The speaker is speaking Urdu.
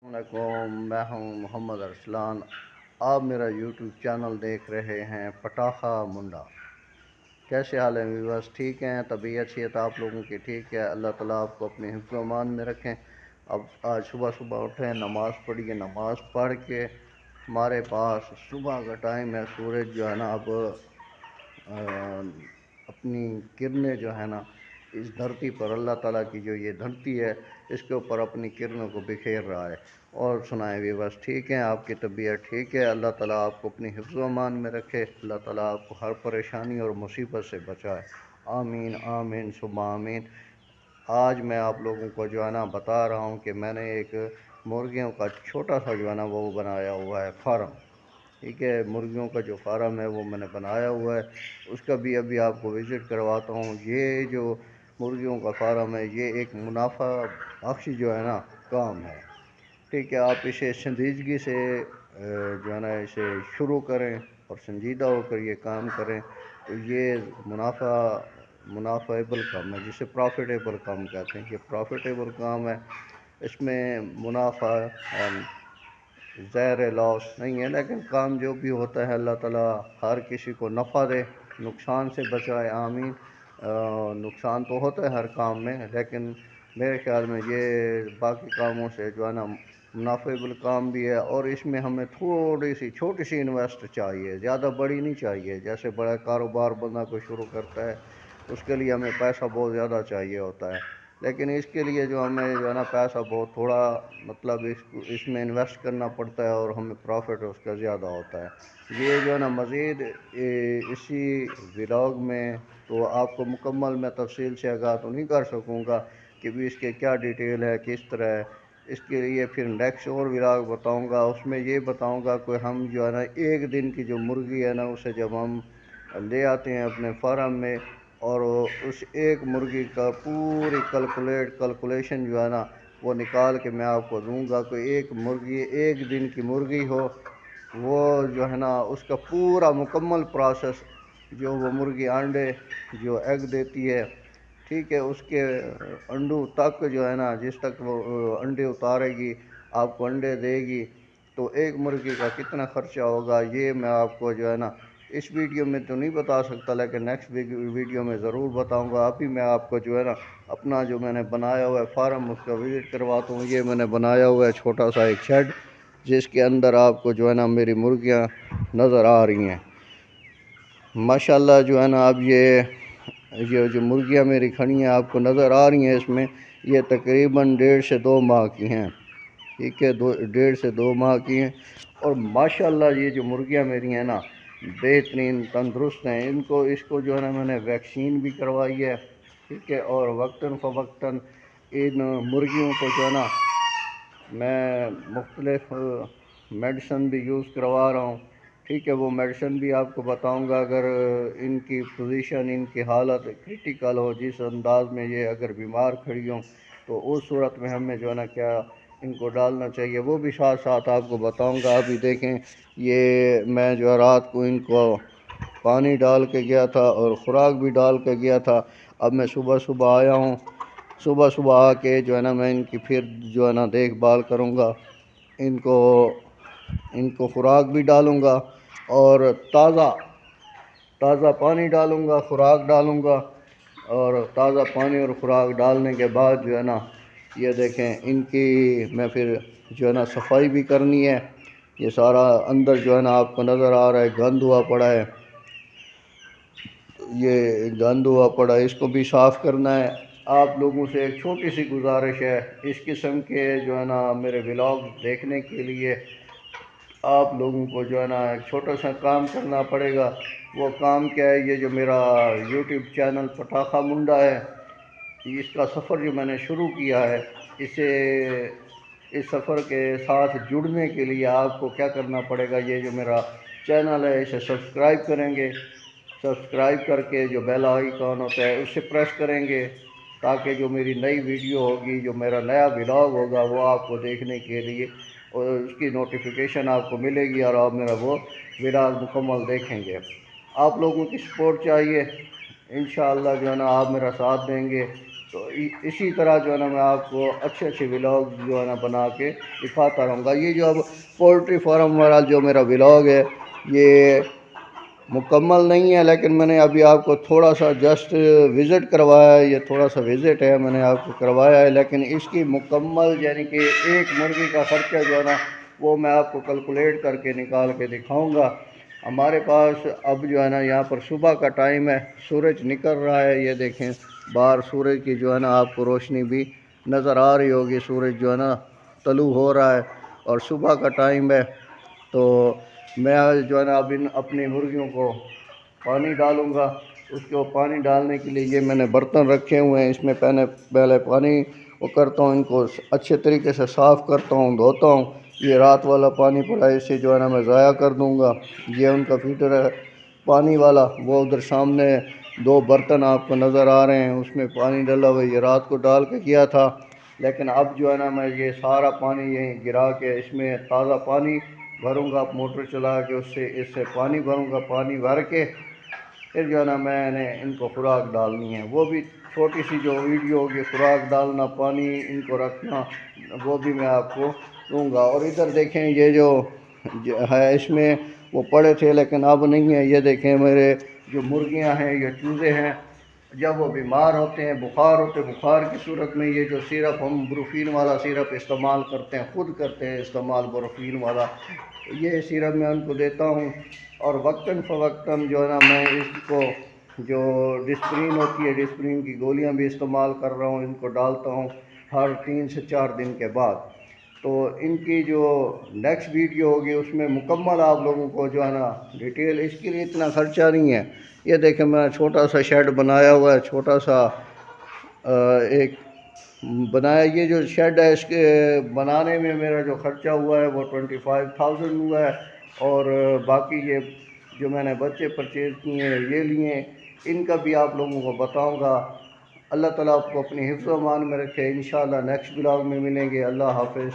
السلام علیکم، میں ہوں محمد ارسلان۔ آپ میرا یوٹیوب چینل دیکھ رہے ہیں پٹاخہ منڈا۔ کیسے حال ہیں ویورز؟ ٹھیک ہیں؟ طبیعت صحت آپ لوگوں کی ٹھیک ہے؟ اللہ تعالیٰ آپ کو اپنے حفظ و امان میں رکھیں۔ اب آج صبح اٹھیں، نماز پڑھیے، نماز پڑھ کے ہمارے پاس صبح کا ٹائم ہے، سورج جو ہے نا اب اپنی کرنیں جو ہے نا اس دھرتی پر، اللہ تعالیٰ کی جو یہ دھرتی ہے اس کے اوپر اپنی کرنوں کو بکھیر رہا ہے۔ اور سنائیں ویورز، ٹھیک ہیں؟ آپ کی طبیعت ٹھیک ہے؟ اللہ تعالیٰ آپ کو اپنی حفظ و امان میں رکھے، اللہ تعالیٰ آپ کو ہر پریشانی اور مصیبت سے بچائے، آمین آمین ثم آمین۔ آج میں آپ لوگوں کو جو ہے نا بتا رہا ہوں کہ میں نے ایک مرغیوں کا چھوٹا سا جو ہے نا وہ بنایا ہوا ہے فارم۔ ٹھیک ہے، مرغیوں کا جو فارم ہے وہ میں نے بنایا ہوا ہے، اس کا بھی ابھی آپ کو وزٹ کرواتا ہوں۔ یہ جو مرغیوں کا فارم ہے یہ ایک منافع بخش جو ہے نا کام ہے۔ ٹھیک ہے، آپ اسے سنجیدگی سے جو ہے نا اسے شروع کریں اور سنجیدہ ہو کر یہ کام کریں تو یہ منافعیبل کام ہے، جسے پروفیٹیبل کام کہتے ہیں۔ یہ پروفیٹیبل کام ہے، اس میں منافع زہر لاس نہیں ہے، لیکن کام جو بھی ہوتا ہے اللہ تعالیٰ ہر کسی کو نفع دے، نقصان سے بچائے، آمین۔ نقصان تو ہوتا ہے ہر کام میں، لیکن میرے خیال میں یہ باقی کاموں سے جو ہے نا منافعیبل کام بھی ہے، اور اس میں ہمیں تھوڑی سی چھوٹی سی انویسٹ چاہیے، زیادہ بڑی نہیں چاہیے۔ جیسے بڑا کاروبار بندہ کوئی شروع کرتا ہے اس کے لیے ہمیں پیسہ بہت زیادہ چاہیے ہوتا ہے، لیکن اس کے لیے جو ہمیں جو ہے نا پیسہ بہت تھوڑا مطلب اس میں انویسٹ کرنا پڑتا ہے اور ہمیں پروفٹ اس کا زیادہ ہوتا ہے۔ یہ جو ہے نا مزید اسی ولاگ میں تو آپ کو مکمل میں تفصیل سے آگاہ تو نہیں کر سکوں گا کہ بھی اس کے کیا ڈیٹیل ہے، کس طرح ہے۔ اس کے لیے پھر نیکسٹ اور ولاگ بتاؤں گا، اس میں یہ بتاؤں گا کہ ہم جو ہے نا ایک دن کی جو مرغی ہے نا اسے جب ہم لے آتے ہیں اپنے فارم میں، اور اس ایک مرغی کا پوری کیلکولیشن جو ہے نا وہ نکال کے میں آپ کو دوں گا کہ ایک مرغی ایک دن کی مرغی ہو، وہ جو ہے نا اس کا پورا مکمل پروسیس، جو وہ مرغی انڈے جو ایگ دیتی ہے، ٹھیک ہے، اس کے انڈوں تک جو ہے نا جس تک وہ انڈے اتارے گی، آپ کو انڈے دے گی، تو ایک مرغی کا کتنا خرچہ ہوگا یہ میں آپ کو جو ہے نا اس ویڈیو میں تو نہیں بتا سکتا، لیکن نیکسٹ ویڈیو میں ضرور بتاؤں گا۔ ابھی میں آپ کو جو ہے نا اپنا جو میں نے بنایا ہوا ہے فارم اس کا وزٹ کرواتا ہوں۔ یہ میں نے بنایا ہوا ہے چھوٹا سا ایک شیڈ، جس کے اندر آپ کو جو ہے نا میری مرغیاں نظر آ رہی ہیں ماشاءاللہ۔ جو ہے نا اب یہ جو مرغیاں میری کھڑی ہیں آپ کو نظر آ رہی ہیں، اس میں یہ تقریباً 1.5 سے 2 ماہ کی ہیں، ٹھیک ہے، 1.5 سے 2 ماہ کی ہیں، اور ماشاءاللہ یہ جو مرغیاں میری ہیں نا بہترین تندرست ہیں۔ اس کو جو ہے نا میں نے ویکسین بھی کروائی ہے، ٹھیک ہے، اور وقتاً فوقتاً ان مرغیوں کو جو ہے نا میں مختلف میڈیسن بھی یوز کروا رہا ہوں، ٹھیک ہے۔ وہ میڈیسن بھی آپ کو بتاؤں گا اگر ان کی پوزیشن، ان کی حالت کرٹیکل ہو، جس انداز میں یہ اگر بیمار کھڑی ہوں تو اس صورت میں ہمیں جو ہے نا کیا ان کو ڈالنا چاہیے، وہ بھی ساتھ ساتھ آپ کو بتاؤں گا۔ ابھی دیکھیں، یہ میں جو رات کو ان کو پانی ڈال کے گیا تھا اور خوراک بھی ڈال کے گیا تھا۔ اب میں صبح آیا ہوں، صبح آ کے جو ہے نا میں ان کی پھر جو ہے نا دیکھ بھال کروں گا، ان کو خوراک بھی ڈالوں گا اور تازہ پانی ڈالوں گا، خوراک ڈالوں گا، اور تازہ پانی اور خوراک ڈالنے کے بعد جو ہے نا یہ دیکھیں ان کی میں پھر جو ہے نا صفائی بھی کرنی ہے۔ یہ سارا اندر جو ہے نا آپ کو نظر آ رہا ہے گند ہوا پڑا ہے، یہ گند ہوا پڑا ہے، اس کو بھی صاف کرنا ہے۔ آپ لوگوں سے ایک چھوٹی سی گزارش ہے، اس قسم کے جو ہے نا میرے ولاگ دیکھنے کے لیے آپ لوگوں کو جو ہے نا ایک چھوٹا سا کام کرنا پڑے گا۔ وہ کام کیا ہے؟ یہ جو میرا یوٹیوب چینل پٹاخہ منڈا ہے، اس کا سفر جو میں نے شروع کیا ہے، اس سفر کے ساتھ جڑنے کے لیے آپ کو کیا کرنا پڑے گا؟ یہ جو میرا چینل ہے اسے سبسکرائب کریں گے، سبسکرائب کر کے جو بیل آئیکن ہوتا ہے اسے پریس کریں گے، تاکہ جو میری نئی ویڈیو ہوگی، جو میرا نیا ولاگ ہوگا، وہ آپ کو دیکھنے کے لیے اور اس کی نوٹیفیکیشن آپ کو ملے گی، اور آپ میرا وہ ولاگ مکمل دیکھیں گے۔ آپ لوگوں کی سپورٹ چاہیے، انشاءاللہ جو ہے نا آپ میرا ساتھ دیں گے تو اسی طرح جو ہے نا میں آپ کو اچھے اچھے ولاگ جو ہے نا بنا کے دکھاتا رہوں گا۔ یہ جو اب پولٹری فارم والا جو میرا ولاگ ہے یہ مکمل نہیں ہے، لیکن میں نے ابھی آپ کو تھوڑا سا جسٹ وزٹ کروایا ہے، یہ تھوڑا سا وزٹ ہے میں نے آپ کو کروایا ہے، لیکن اس کی مکمل یعنی کہ ایک مرغی کا خرچہ جو ہے نا وہ میں آپ کو کیلکولیٹ کر کے نکال کے دکھاؤں گا۔ ہمارے پاس اب جو ہے نا یہاں پر صبح کا ٹائم ہے، سورج نکل رہا ہے، یہ دیکھیں باہر سورج کی جو ہے نا آپ کو روشنی بھی نظر آ رہی ہوگی، سورج جو ہے نا طلوع ہو رہا ہے اور صبح کا ٹائم ہے۔ تو میں جو ہے نا اب اپنی مرغیوں کو پانی ڈالوں گا۔ اس کو پانی ڈالنے کے لیے یہ میں نے برتن رکھے ہوئے ہیں، اس میں پہلے پانی وہ کرتا ہوں، ان کو اچھے طریقے سے صاف کرتا ہوں، دھوتا ہوں۔ یہ رات والا پانی پڑا ہے، اسے جو ہے نا میں ضائع کر دوں گا۔ یہ ان کا فلٹر ہے پانی والا، وہ ادھر سامنے 2 برتن آپ کو نظر آ رہے ہیں، اس میں پانی ڈلا ہوا، یہ رات کو ڈال کے کیا تھا، لیکن اب جو ہے نا میں یہ سارا پانی یہیں گرا کے اس میں تازہ پانی بھروں گا، موٹر چلا کے اس سے پانی بھروں گا، پانی بھر کے پھر جو ہے نا میں نے ان کو خوراک ڈالنی ہے۔ وہ بھی چھوٹی سی جو ویڈیو ہوگی، خوراک ڈالنا، پانی ان کو رکھنا، وہ بھی میں آپ کو دوں گا۔ اور ادھر دیکھیں یہ جو ہے اس میں وہ پڑے تھے لیکن اب نہیں ہے، یہ دیکھیں میرے جو مرغیاں ہیں یہ چوزے ہیں، جب وہ بیمار ہوتے ہیں، بخار کی صورت میں یہ جو سیرپ ہم بروفین والا سیرپ استعمال کرتے ہیں، خود کرتے ہیں استعمال بروفین والا، یہ سیرپ میں ان کو دیتا ہوں۔ اور وقتاً فوقتاً جو ہے نا میں اس کو جو ڈسپرین ہوتی ہے، ڈسپرین کی گولیاں بھی استعمال کر رہا ہوں، ان کو ڈالتا ہوں ہر 3 سے 4 دن کے بعد۔ تو ان کی جو نیکسٹ ویڈیو ہوگی اس میں مکمل آپ لوگوں کو جو ہے نا ڈیٹیل، اس کے لیے اتنا خرچہ نہیں ہے۔ یہ دیکھیں میں چھوٹا سا شیڈ بنایا ہوا ہے، چھوٹا سا ایک بنایا، یہ جو شیڈ ہے اس کے بنانے میں میرا جو خرچہ ہوا ہے وہ 25,000 ہوا ہے، اور باقی یہ جو میں نے بچے پرچیز کیے ہیں یہ لیے، ان کا بھی آپ لوگوں کو بتاؤں گا۔ اللہ تعالیٰ آپ کو اپنی حفظ و امان میں رکھے، انشاءاللہ نیکسٹ بلاگ میں ملیں گے۔ اللہ حافظ۔